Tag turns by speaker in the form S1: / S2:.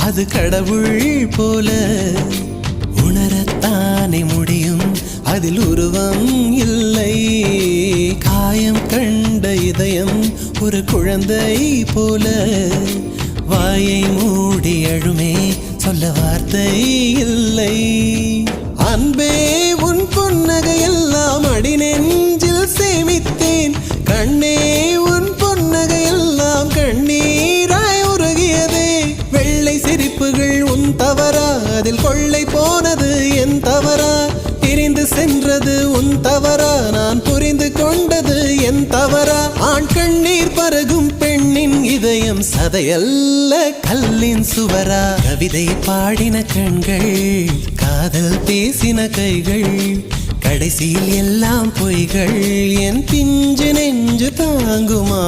S1: அது கடவுள் போல உணரத்தானே முடியும், அதில் உருவம் இல்லை. காயம் கண்ட இதயம் ஒரு குழந்தை போல வாயை மூடி அழுமே, சொல்ல வார்த்தை இல்லை. அன்பே உன் புன்னகையெல்லாம் அடி நெஞ்சில் சேமித்தேன், கண்ணே உன் புன்னகையெல்லாம் கண்ணீராய் உருகியதே. வெள்ளை சிரிப்புகள் உன் தவறா, அதில் கொள்ளை போனது என் தவறா? பிரிந்து சென்றது உன் தவறா, நான் புரிந்து கொண்டது என் தவறா? ஆண் கண்ணீர் பருகும் பெண்ணின் இதயம் சதையல்ல கல்லின் சுவரா? கவிதை பாடின கண்கள், காதல் பேசின கைகள், கடைசியில் எல்லாம் பொய்கள். என் பிஞ்சு நெஞ்சு தாங்குமா?